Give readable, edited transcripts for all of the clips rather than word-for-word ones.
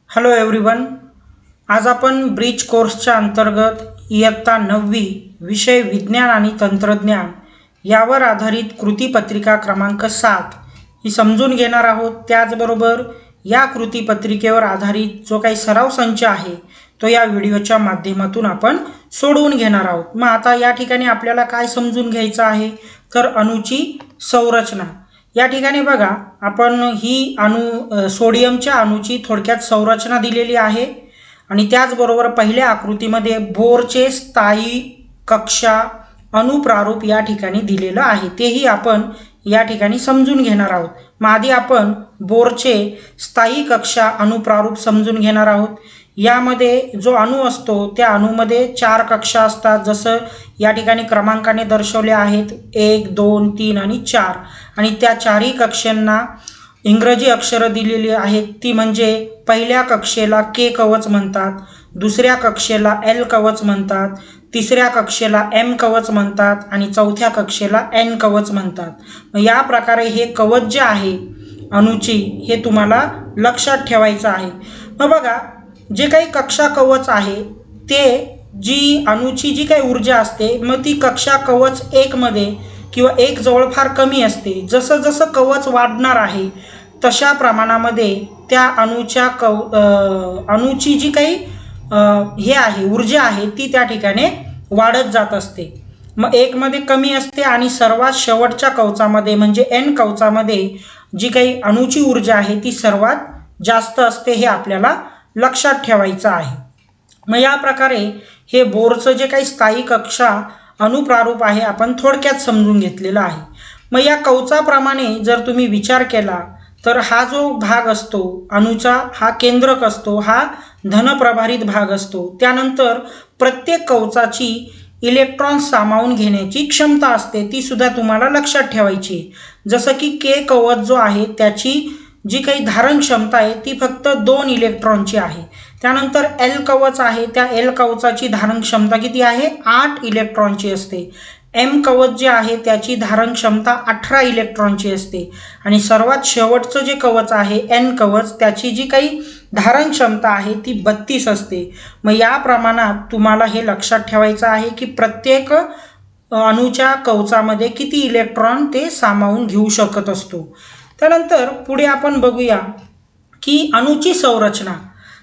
Hello everyone. आज आपण bridge कोर्सच्या अंतर्गत इयत्ता 9वी विषय विज्ञान आणि तंत्रज्ञान यावर आधारित कृतीपत्रिका क्रमांक 7 ही समजून घेणार आहोत. त्याचबरोबर या कृतीपत्रिकेवर आधारित जो काही सराव संच आहे तो या व्हिडिओच्या माध्यमातून आपण सोडवून घेणार आहोत. मग आता या ठिकाणी आपल्याला काय समजून घ्यायचं आहे तर अणूची संरचना. या ठिकाणी बघा आपण ही सोडियमच्या अणूची थोडक्यात संरचना दिलेली आहे आणि त्याचबरोबर पहिल्या आकृतीमध्ये बोरचे स्थायी कक्षा अणुप्रारूप या ठिकाणी दिलेलं आहे, तेही आपण या ठिकाणी समजून घेणार आहोत. मग आधी आपण बोरचे स्थायी कक्षा अणुप्रारूप समजून घेणार आहोत. यामध्ये जो अणू असतो त्या अणूमध्ये 4 कक्षा असतात, जसं या ठिकाणी क्रमांकाने दर्शवले आहेत 1, 2, 3 आणि 4. आणि त्या चारही कक्षांना इंग्रजी अक्षरं दिलेली आहेत. ती म्हणजे पहिल्या कक्षेला के कवच म्हणतात, दुसऱ्या कक्षेला एल कवच म्हणतात, तिसऱ्या कक्षेला एम कवच म्हणतात आणि चौथ्या कक्षेला एन कवच म्हणतात. मग या प्रकारे हे कवच जे आहे अणूची हे तुम्हाला लक्षात ठेवायचं आहे. मग बघा जे काही कक्षा कवच आहे ते जी अणूची जी काही ऊर्जा असते मग ती कक्षा कवच 1 मध्ये किंवा 1 जवळ फार कमी असते. जसं जसं कवच वाढणार आहे तशा प्रमाणामध्ये त्या अणूची जी काही हे आहे ऊर्जा आहे ती त्या ठिकाणी वाढत जात असते. मग 1 मध्ये कमी असते आणि सर्वात शेवटच्या कवचामध्ये म्हणजे एन कवचामध्ये जी काही अणूची ऊर्जा आहे ती सर्वात जास्त असते, हे आपल्याला लक्षात ठेवायचं आहे. मग या प्रकारे हे बोरचं जे काही स्थायी कक्षा अणुप्रारूप आहे आपण थोडक्यात समजून घेतलेला आहे. मग या कवचाप्रमाणे जर तुम्ही विचार केला तर हा जो भाग असतो अणूचा हा केंद्रक असतो, हा धनप्रभारित भाग असतो. त्यानंतर प्रत्येक कवचाची इलेक्ट्रॉन सामावून घेण्याची क्षमता असते, ती सुद्धा तुम्हाला लक्षात ठेवायची. जसं की के कवच जो आहे त्याची जी काही धारण क्षमता आहे ती फक्त 2 इलेक्ट्रॉनची आहे. त्यानंतर एल कवच आहे, त्या एल कवचाची धारण क्षमता किती आहे 8 इलेक्ट्रॉनची असते. एम कवच जे आहे त्याची धारण क्षमता 18 इलेक्ट्रॉनची असते आणि सर्वात शेवटचं जे कवच आहे एन कवच त्याची जी काही धारण क्षमता आहे ती 32 असते. मग या प्रमाणात तुम्हाला हे लक्षात ठेवायचं आहे की प्रत्येक अणूच्या कवचामध्ये किती इलेक्ट्रॉन ते सामावून घेऊ शकत असतो. त्यानंतर पुढे आपण बघूया की अणूची संरचना.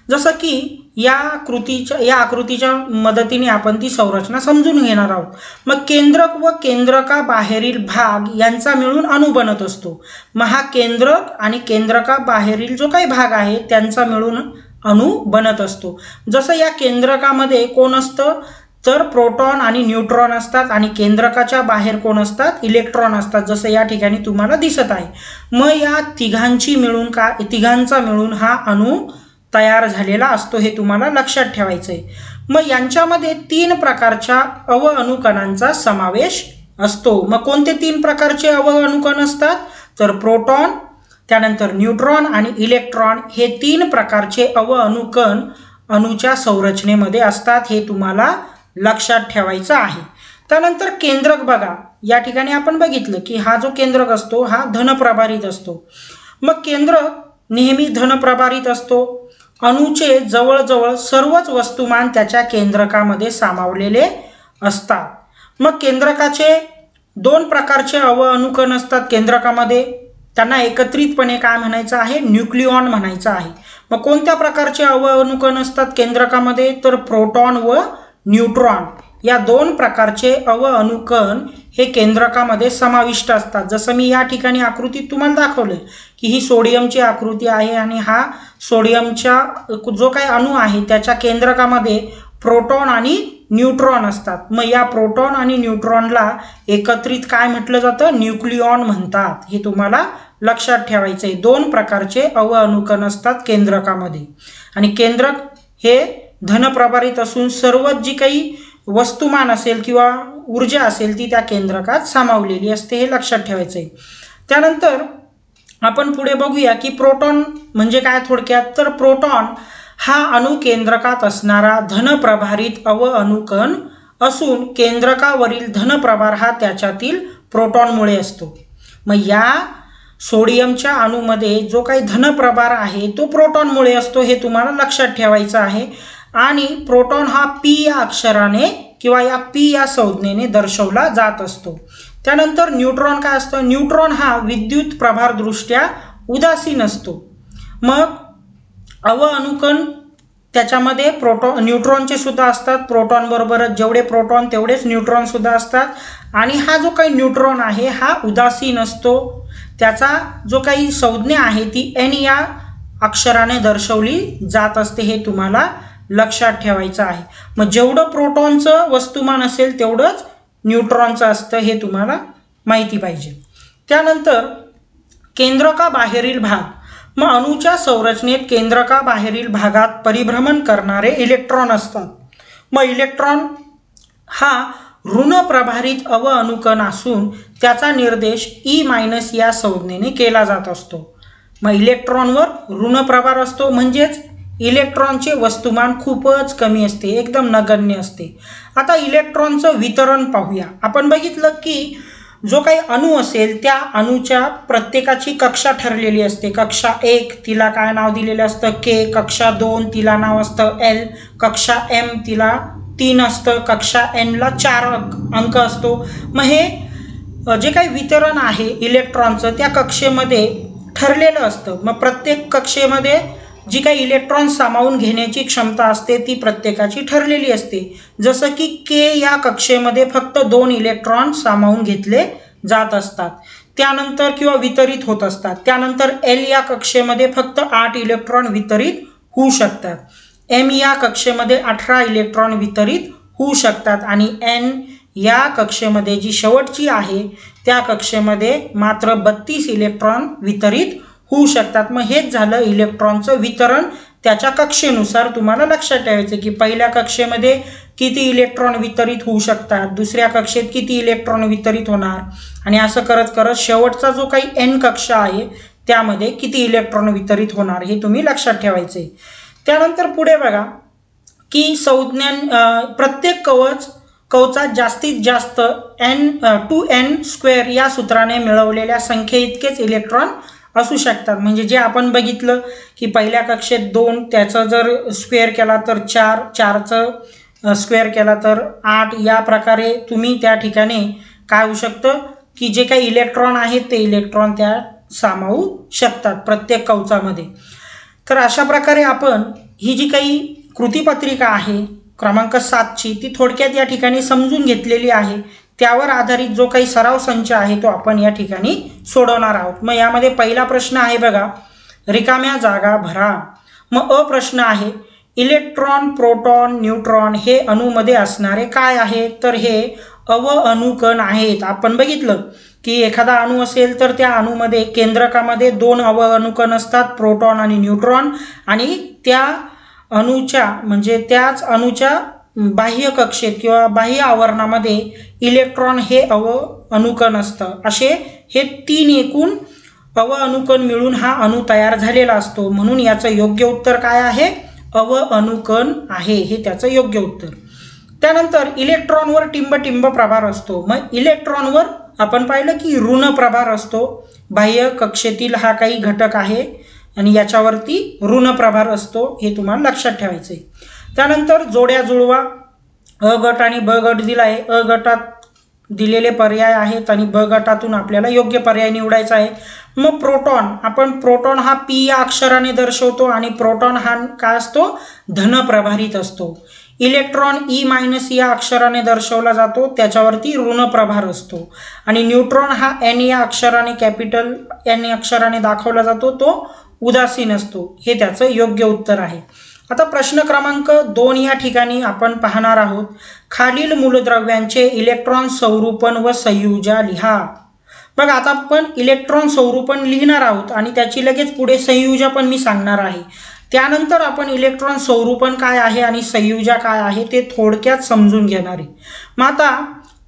जसं की या आकृतीच्या मदतीने आपण ती संरचना समजून घेणार आहोत. मग केंद्रक व केंद्रकाबाहेरील भाग यांचा मिळून अणू बनत असतो. मग हा केंद्रक आणि केंद्रकाबाहेरील जो काही भाग आहे त्यांचा मिळून अणू बनत असतो. जसं या केंद्रकामध्ये कोण असतं तर प्रोटॉन आणि न्यूट्रॉन असतात आणि केंद्रकाच्या बाहेर कोण असतात इलेक्ट्रॉन असतात, जसं या ठिकाणी तुम्हाला दिसत आहे. मग या तिघांचा मिळून हा अणू तयार झालेला असतो, हे तुम्हाला लक्षात ठेवायचं आहे. मग यांच्यामध्ये 3 प्रकारच्या अणुकणांचा समावेश असतो. मग कोणते 3 प्रकारचे अणुकण असतात तर प्रोटॉन, त्यानंतर न्यूट्रॉन आणि इलेक्ट्रॉन हे 3 प्रकारचे अणुकण अणूच्या संरचनेमध्ये असतात, हे तुम्हाला लक्षात ठेवायचं आहे. त्यानंतर केंद्रक बघा, या ठिकाणी आपण बघितलं की हा जो केंद्रक असतो हा धनप्रभारित असतो. मग केंद्रक नेहमी धनप्रभारित असतो. अणूचे जवळजवळ सर्वच वस्तुमान त्याच्या केंद्रकामध्ये सामावलेले असतात. मग केंद्रकाचे 2 प्रकारचे अणुकण असतात केंद्रकामध्ये, त्यांना एकत्रितपणे काय म्हणायचं आहे न्यूक्लिऑन म्हणायचं आहे. मग कोणत्या प्रकारचे अणुकण असतात केंद्रकामध्ये तर प्रोटॉन व न्यूट्रॉन या 2 प्रकारचे अणुकण हे केंद्रकामध्ये समाविष्ट असतात. जसं मी या ठिकाणी आकृतीत तुम्हाला दाखवलं की ही सोडियमची आकृती आहे आणि हा सोडियमचा जो काही अणू आहे त्याच्या केंद्रकामध्ये प्रोटॉन आणि न्यूट्रॉन असतात. मग या प्रोटॉन आणि न्यूट्रॉनला एकत्रित काय म्हटलं जातं न्यूक्लिऑन म्हणतात, हे तुम्हाला लक्षात ठेवायचं आहे. 2 प्रकारचे अणुकण असतात केंद्रकामध्ये आणि केंद्रक हे धनप्रभारित असून सर्वच जी काही वस्तुमान असेल किंवा ऊर्जा असेल ती त्या केंद्रकात सामावलेली असते, हे लक्षात ठेवायचं आहे. त्यानंतर आपण पुढे बघूया की प्रोटॉन म्हणजे काय थोडक्यात तर प्रोटॉन हा अणु केंद्रकात असणारा धनप्रभारित अणुकण असून केंद्रकावरील धनप्रभार हा त्याच्यातील प्रोटॉनमुळे असतो. मग या सोडियमच्या अणूमध्ये जो काही धनप्रभार आहे तो प्रोटॉनमुळे असतो, हे तुम्हाला लक्षात ठेवायचं आहे. आणि प्रोटॉन हा पी या अक्षराने किंवा या पी या संज्ञेने दर्शवला जात असतो. त्यानंतर न्यूट्रॉन काय असतं? न्यूट्रॉन हा विद्युत प्रभारदृष्ट्या उदासीन असतो. मग अवअनुकण त्याच्यामध्ये न्यूट्रॉनचे सुद्धा असतात. प्रोटॉन बरोबरच जेवढे प्रोटॉन तेवढेच न्यूट्रॉन सुद्धा असतात. आणि हा जो काही न्यूट्रॉन आहे हा उदासीन असतो. त्याचा जो काही संज्ञा आहे ती एन या अक्षराने दर्शवली जात असते, हे तुम्हाला लक्षात ठेवायचं आहे. मग जेवढं प्रोटॉनचं वस्तुमान असेल तेवढंच न्यूट्रॉनचं असतं, हे तुम्हाला माहिती पाहिजे. त्यानंतर केंद्रकाबाहेरील भाग. मग अणूच्या संरचनेत केंद्रकाबाहेरील भागात परिभ्रमण करणारे इलेक्ट्रॉन असतात. मग इलेक्ट्रॉन हा ऋणप्रभारित अवअनुकण असून त्याचा निर्देश E- या संज्ञेने केला जात असतो. मग इलेक्ट्रॉनवर ऋणप्रभार असतो, म्हणजेच इलेक्ट्रॉनचे वस्तुमान खूपच कमी असते, एकदम नगण्य असते. आता इलेक्ट्रॉनचं वितरण पाहूया. आपण बघितलं की जो काही अणू असेल त्या अणूच्या प्रत्येकाची कक्षा ठरलेली असते. कक्षा 1 तिला काय नाव दिलेलं असतं? के. कक्षा 2 तिला नाव असतं L. कक्षा M तिला 3 असतं. कक्षा N ला 4 अंक असतो. मग हे जे काही वितरण आहे इलेक्ट्रॉनचं त्या कक्षेमध्ये ठरलेलं असतं. मग प्रत्येक कक्षेमध्ये जी काही इलेक्ट्रॉन सामावून घेण्याची क्षमता असते ती प्रत्येकाची ठरलेली असते. जसं की के या कक्षेमध्ये फक्त 2 इलेक्ट्रॉन सामावून घेतले जात असतात, त्यानंतर किंवा वितरित होत असतात. त्यानंतर एल या कक्षेमध्ये फक्त 8 इलेक्ट्रॉन वितरित होऊ शकतात. एम या कक्षेमध्ये 18 इलेक्ट्रॉन वितरित होऊ शकतात. आणि एन या कक्षेमध्ये जी शेवटची आहे त्या कक्षेमध्ये मात्र 32 इलेक्ट्रॉन वितरित होऊ शकतात. मग हेच झालं इलेक्ट्रॉनचं वितरण त्याच्या कक्षेनुसार. तुम्हाला लक्षात ठेवायचं की पहिल्या कक्षेमध्ये किती इलेक्ट्रॉन वितरित होऊ शकतात, दुसऱ्या कक्षेत किती इलेक्ट्रॉन वितरित होणार, आणि असं करत करत शेवटचा जो काही एन कक्षा आहे त्यामध्ये किती इलेक्ट्रॉन वितरित होणार हे तुम्ही लक्षात ठेवायचे. त्यानंतर पुढे बघा की प्रत्येक कवचात जास्तीत जास्त n2n² या सूत्राने मिळवलेल्या संख्ये इतकेच इलेक्ट्रॉन असू शकतात. म्हणजे जे आपण बघितलं की पहिल्या कक्षेत 2, त्याचं जर स्क्वेअर केला तर 4, 4चं स्क्वेअर केला तर 8. या प्रकारे तुम्ही त्या ठिकाणी काय होऊ शकतं की जे काही इलेक्ट्रॉन आहेत ते इलेक्ट्रॉन त्या सामावू शकतात प्रत्येक कवचामध्ये. तर अशा प्रकारे आपण ही जी काही कृतीपत्रिका आहे क्रमांक 7ची ती थोडक्यात या ठिकाणी समजून घेतलेली आहे. त्यावर आधारित जो काही सराव संच आहे तो आपण या ठिकाणी सोडवणार आहोत. मग यामध्ये पहिला प्रश्न आहे बघा, रिकाम्या जागा भरा. मग अ प्रश्न आहे, इलेक्ट्रॉन, प्रोटॉन, न्यूट्रॉन हे अणूमध्ये असणारे काय आहे? तर हे अवअनुकण आहेत. आपण बघितलं की एखादा अणू असेल तर त्या अणूमध्ये केंद्रकामध्ये 2 अवअनुकण असतात, प्रोटॉन आणि न्यूट्रॉन. आणि त्या अणूच्या म्हणजे त्याच अणूच्या बाह्य कक्षेत किंवा बाह्य आवरणामध्ये इलेक्ट्रॉन हे अवअनुकण असतं. असे हे 3 एकूण अवअनुकण मिळून हा अणू तयार झालेला असतो. म्हणून याचं योग्य उत्तर काय आहे? अवअनुकण आहे, हे त्याचं योग्य उत्तर. त्यानंतर इलेक्ट्रॉनवर टिंब प्रभार असतो. मग इलेक्ट्रॉनवर आपण पाहिलं की ऋण प्रभार असतो. बाह्य कक्षेतील हा काही घटक आहे आणि याच्यावरती ऋण प्रभार असतो, हे तुम्हाला लक्षात ठेवायचं आहे. त्यानंतर जोड्या जुळवा. अ गट आणि ब गट दिला आहे. अ गटात दिलेले पर्याय आहेत आणि ब गटातून आपल्याला योग्य पर्याय निवडायचा आहे. मग प्रोटॉन हा पी या अक्षराने दर्शवतो आणि प्रोटॉन हा काय असतो? धनप्रभारित असतो. इलेक्ट्रॉन E- या अक्षराने दर्शवला जातो, त्याच्यावरती ऋण प्रभार असतो. आणि न्यूट्रॉन हा N या अक्षराने कॅपिटल N अक्षराने दाखवला जातो, तो उदासीन असतो. हे त्याचं योग्य उत्तर आहे. आता प्रश्न क्रमांक 2 या ठिकाणी आपण पाहणार आहोत, खालील मूलद्रव्यांचे इलेक्ट्रॉन स्वरूपण व संयुजा लिहा. बघा आता आपण इलेक्ट्रॉन स्वरूपण लिहिणार आहोत आणि त्याची लगेच पुढे संयुजा पण मी सांगणार आहे. त्यानंतर आपण इलेक्ट्रॉन स्वरूपण काय आहे आणि संयुजा काय आहे ते थोडक्यात समजून घेणार आहे. मग आता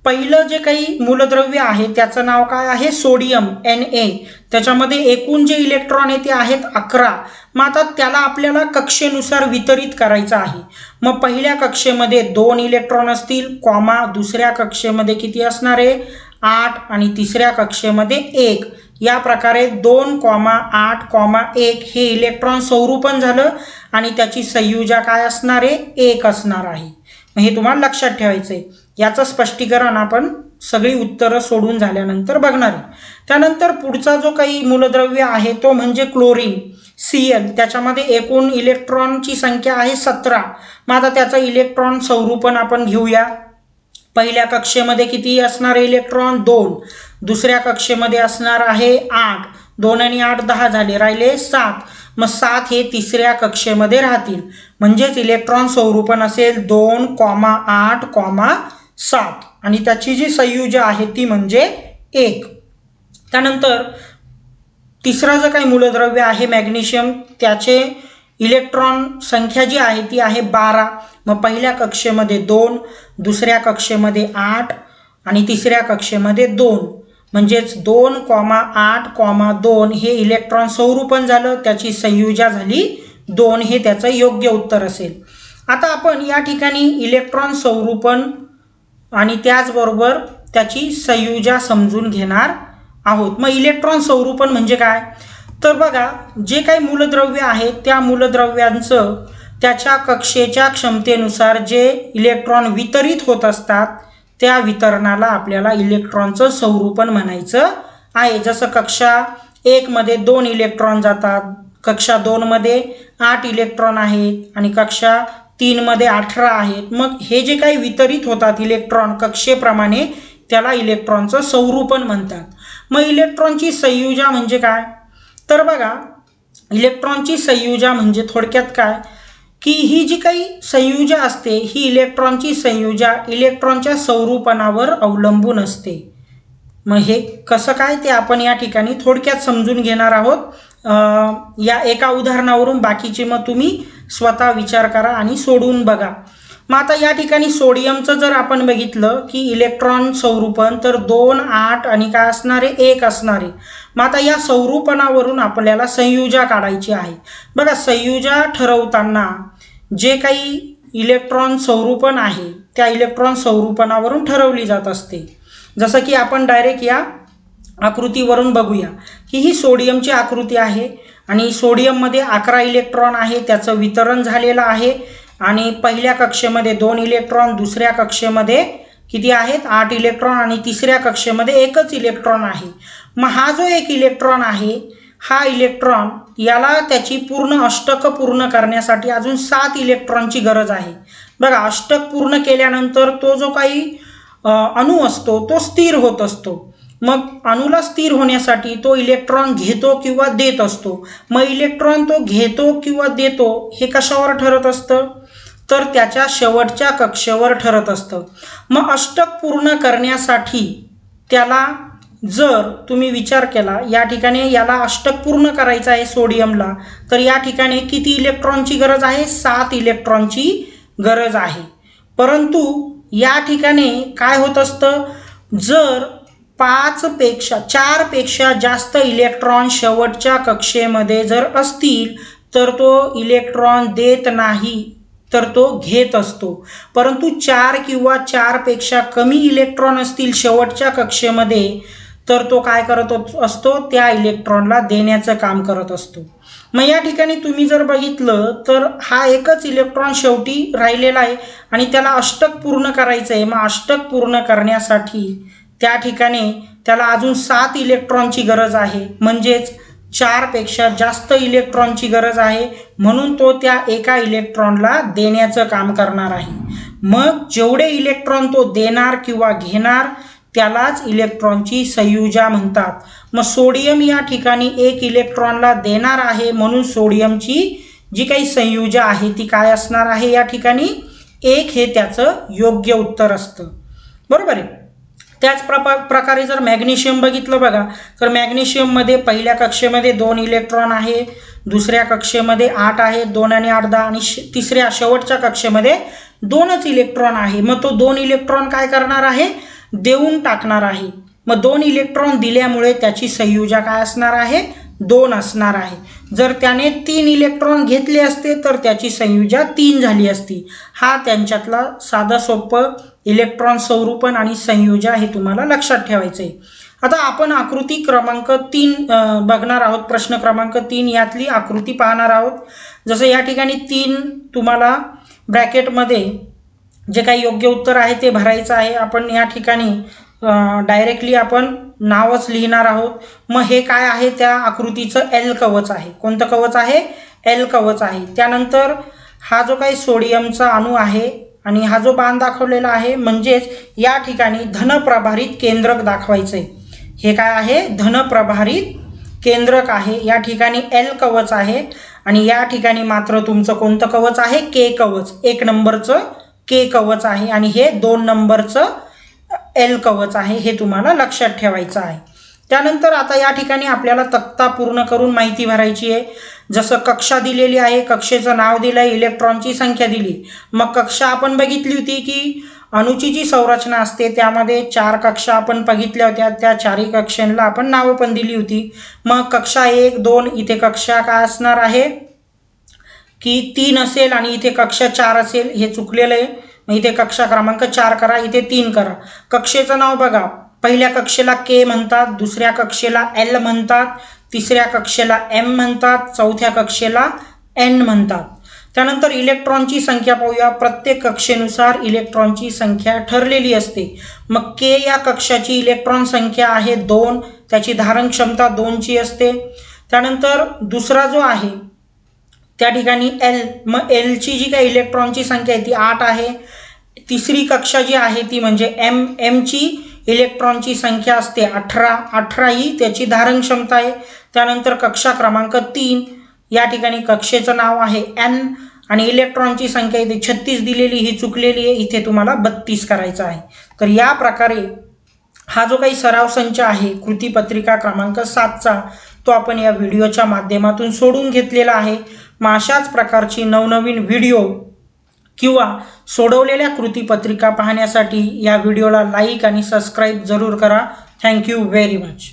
पहिलं जे काही मूलद्रव्य आहे त्याचं नाव काय आहे? Sodium Na. त्याच्यामध्ये एकूण जे इलेक्ट्रॉन आहे ते आहेत 11. मग आता त्याला आपल्याला कक्षेनुसार वितरित करायचं आहे. मग पहिल्या कक्षेमध्ये 2 इलेक्ट्रॉन असतील, कॉमा दुसऱ्या कक्षेमध्ये किती असणार आहे? 8 आणि तिसऱ्या कक्षेमध्ये 1. या प्रकारे 2,8,1 हे इलेक्ट्रॉन संरूपन झालं आणि त्याची संयुजा काय असणार आहे? 1 असणार आहे. हे तुम्हाला लक्षात ठेवायचं आहे. याचं स्पष्टीकरण आपण सगळी उत्तरं सोडून झाल्यानंतर बघणार आहे. त्यानंतर पुढचा जो काही मूलद्रव्य आहे तो म्हणजे क्लोरीन Cl. त्याच्यामध्ये एकूण इलेक्ट्रॉनची संख्या आहे 17. मग आता त्याचं इलेक्ट्रॉन संरूपन आपण घेऊया. पहिल्या कक्षेमध्ये किती असणार इलेक्ट्रॉन? 2. दुसऱ्या कक्षेमध्ये असणार आहे 8. 2 आणि 8 10 झाले, राहिले 7. मग 7 हे तिसऱ्या कक्षेमध्ये राहतील. म्हणजेच इलेक्ट्रॉन संरूपन असेल 2,8,7 आणि त्याची जी संयुजा आहे ती म्हणजे 1. त्यानंतर तिसरा जो काही मूलद्रव्य आहे मॅग्नेशियम, त्याचे इलेक्ट्रॉन संख्या जी आहे ती आहे 12. मग पहिल्या कक्षेमध्ये 2, दुसऱ्या कक्षेमध्ये 8 आणि तिसऱ्या कक्षेमध्ये 2. म्हणजेच 2,8,2 हे इलेक्ट्रॉन संरूपन झालं, त्याची संयुजा झाली 2. हे त्याचं योग्य उत्तर असेल. आता आपण या ठिकाणी इलेक्ट्रॉन संरूपन आणि त्याचबरोबर त्याची संयुजा समजून घेणार आहोत. मग इलेक्ट्रॉन संरूपन म्हणजे काय? तर बघा, जे काही मूलद्रव्य आहे त्या मूलद्रव्यांचं त्याच्या कक्षेच्या क्षमतेनुसार जे इलेक्ट्रॉन वितरित होत असतात त्या वितरणाला आपल्याला इलेक्ट्रॉनचं संरूपन म्हणायचं आहे. जसं कक्षा 1 मध्ये 2 इलेक्ट्रॉन जातात, कक्षा 2 मध्ये 8 इलेक्ट्रॉन आहेत आणि कक्षा 3 मध्ये 18 आहेत. मग हे जे काही वितरित होतात इलेक्ट्रॉन कक्षेप्रमाणे त्याला इलेक्ट्रॉनचं संरूपन म्हणतात. मग इलेक्ट्रॉनची संयुजा म्हणजे काय? तर बघा, इलेक्ट्रॉनची संयुजा म्हणजे थोडक्यात काय की ही जी काही संयुजा असते ही इलेक्ट्रॉनची संयुजा इलेक्ट्रॉनच्या संरूपनावर अवलंबून असते. मग हे कसं काय ते आपण या ठिकाणी थोडक्यात समजून घेणार आहोत या एका उदाहरणावरून. बाकीचे मग तुम्ही स्वतः विचार करा आणि सोडून बघा. मग आता या ठिकाणी सोडियमचं जर आपण बघितलं की इलेक्ट्रॉन संरूपन तर 2, 8 आणि काय असणार आहे? 1 असणार आहे. मग आता या संरूपनावरून आपल्याला संयुजा काढायची आहे. बघा, संयुजा ठरवताना जे काही इलेक्ट्रॉन संरूपन आहे त्या इलेक्ट्रॉन संरूपनावरून ठरवली जात असते. जसं की आपण डायरेक्ट या आकृतीवरून बघूया की ही सोडियमची आकृती आहे आणि सोडियममध्ये 11 इलेक्ट्रॉन आहे, त्याचं वितरण झालेलं आहे आणि पहिल्या कक्षेमध्ये 2 इलेक्ट्रॉन, दुसऱ्या कक्षेमध्ये किती आहेत? 8 इलेक्ट्रॉन आणि तिसऱ्या कक्षेमध्ये 1च इलेक्ट्रॉन आहे. मग हा जो 1 इलेक्ट्रॉन आहे हा इलेक्ट्रॉन याला त्याची पूर्ण अष्टक पूर्ण करण्यासाठी अजून 7 इलेक्ट्रॉनची गरज आहे. बघा, अष्टक पूर्ण केल्यानंतर तो जो काही अणू असतो तो स्थिर होत असतो. मग अणूला स्थिर होण्यासाठी तो इलेक्ट्रॉन घेतो किंवा देत असतो. मग इलेक्ट्रॉन तो घेतो किंवा देतो हे कशावर ठरत असतं? तर त्याच्या शेवटच्या कक्षेवर ठरत असतं. मग अष्टक पूर्ण करण्यासाठी त्याला जर तुम्ही विचार केला या ठिकाणी याला अष्टक पूर्ण करायचं आहे सोडियमला, तर या ठिकाणी किती इलेक्ट्रॉनची गरज आहे? 7 इलेक्ट्रॉनची गरज आहे. परंतु या ठिकाणी काय होत असतं? जर 4 पेक्षा जास्त इलेक्ट्रॉन शेवटच्या कक्षेमध्ये जर असतील तर तो इलेक्ट्रॉन देत नाही तर तो घेत असतो. परंतु 4 किंवा 4 पेक्षा कमी इलेक्ट्रॉन असतील शेवटच्या कक्षेमध्ये तर तो काय करत असतो? त्या इलेक्ट्रॉनला देण्याचं काम करत असतो. मग या ठिकाणी तुम्ही जर बघितलं तर हा एकच इलेक्ट्रॉन शेवटी राहिलेला आहे आणि त्याला अष्टक पूर्ण करायचं आहे. मग अष्टक पूर्ण करण्यासाठी त्या ठिकाणी त्याला अजून 7 इलेक्ट्रॉनची गरज आहे. म्हणजेच 4 पेक्षा जास्त इलेक्ट्रॉनची गरज आहे, म्हणून तो त्या एका इलेक्ट्रॉनला देण्याचं काम करणार आहे. मग जेवढे इलेक्ट्रॉन तो देणार किंवा घेणार त्यालाच इलेक्ट्रॉनची संयुजा म्हणतात. मग सोडियम या ठिकाणी 1 इलेक्ट्रॉनला देणार आहे, म्हणून सोडियमची जी काही संयुजा आहे ती काय असणार आहे? या ठिकाणी 1 हे त्याचं योग्य उत्तर असतं. बरोबर आहे. त्याच प्रकारे जर मॅग्नेशियम बघितलं बघा, तर मॅग्नेशियममध्ये पहिल्या कक्षेमध्ये 2 इलेक्ट्रॉन आहे, दुसऱ्या कक्षेमध्ये 8 आहे, 2 आणि 8 10 आणि तिसऱ्या शेवटच्या कक्षेमध्ये 2च इलेक्ट्रॉन आहे. मग तो 2 इलेक्ट्रॉन काय करणार आहे? देऊन टाकणार आहे. मग 2 इलेक्ट्रॉन दिल्यामुळे त्याची संयुजा काय असणार आहे? 2 असणार आहे. जर त्याने 3 इलेक्ट्रॉन घेतले असते तर त्याची संयुजा 3 झाली असती. हा त्यांच्यातला साधं सोपं इलेक्ट्रॉन संरूपन आणि संयुजा हे तुम्हाला लक्षात ठेवायचं आहे. आता आपण आकृती क्रमांक 3 बघणार आहोत. प्रश्न क्रमांक 3 यातली आकृती पाहणार आहोत. जसं या ठिकाणी 3 तुम्हाला ब्रॅकेटमध्ये जे काही योग्य उत्तर आहे ते भरायचं आहे. आपण या ठिकाणी डायरेक्टली आपण नावच लिहिणार आहोत. मग हे काय आहे, त्या आकृतीचं एल कवच आहे. कोणतं कवच आहे? एल कवच आहे. त्यानंतर हा जो काही सोडियमचा अणू आहे आणि हा जो बाण दाखवलेला आहे म्हणजेच या ठिकाणी धनप्रभारित केंद्रक दाखवायचं आहे. हे काय आहे? धनप्रभारित केंद्रक आहे. या ठिकाणी एल कवच आहे आणि या ठिकाणी मात्र तुमचं कोणतं कवच आहे? के कवच. 1 नंबरचं के कवच आहे आणि हे 2 नंबरचं एल कवच आहे. हे तुम्हाला लक्षात ठेवायचं आहे. त्यानंतर आता या ठिकाणी आपल्याला तक्ता पूर्ण करून माहिती भरायची आहे. जसं कक्षा दिलेली आहे, कक्षेचं नाव दिलं आहे, इलेक्ट्रॉनची संख्या दिली. मग कक्षा आपण बघितली होती की अणूची जी संरचना असते त्यामध्ये 4 कक्षा आपण बघितल्या होत्या. त्या 4ही कक्षांना आपण नावं पण दिली होती. मग कक्षा 1, 2 इथे कक्षा काय असणार आहे की 3 असेल आणि इथे कक्षा 4 असेल. हे चुकलेलं आहे. मग इथे कक्षा क्रमांक 4 करा, इथे 3 करा. कक्षेचं नाव बघा. पहिल्या कक्षेला के म्हणतात, दुसऱ्या कक्षेला एल म्हणतात, तिसऱ्या कक्षेला एम म्हणतात, चौथ्या कक्षेला एन म्हणतात. त्यानंतर इलेक्ट्रॉनची संख्या पाहूया. प्रत्येक कक्षेनुसार इलेक्ट्रॉनची संख्या ठरलेली असते. मग के या कक्षाची इलेक्ट्रॉन संख्या आहे 2, त्याची धारण क्षमता 2ची असते. त्यानंतर दुसरा जो आहे त्या ठिकाणी एल, मग एलची जी काही इलेक्ट्रॉनची संख्या आहे ती 8 आहे. तिसरी कक्षा जी आहे ती म्हणजे एम, एमची इलेक्ट्रॉनची संख्या असते 18, 18 ही त्याची धारण क्षमता आहे. त्यानंतर कक्षा क्रमांक 3 या ठिकाणी कक्षेचं नाव आहे एन आणि इलेक्ट्रॉनची संख्या इथे 36 दिलेली, ही चुकलेली आहे. इथे तुम्हाला 32 करायचं आहे. तर या प्रकारे हा जो काही सराव संच आहे कृतीपत्रिका क्रमांक 7चा तो आपण या व्हिडिओच्या माध्यमातून सोडून घेतलेला आहे. मग अशाच प्रकारची नवनवीन व्हिडिओ किंवा सोडवलेल्या कृतीपत्रिका पाहण्यासाठी या व्हिडिओला लाईक आणि सबस्क्राईब जरूर करा. Thank you very much.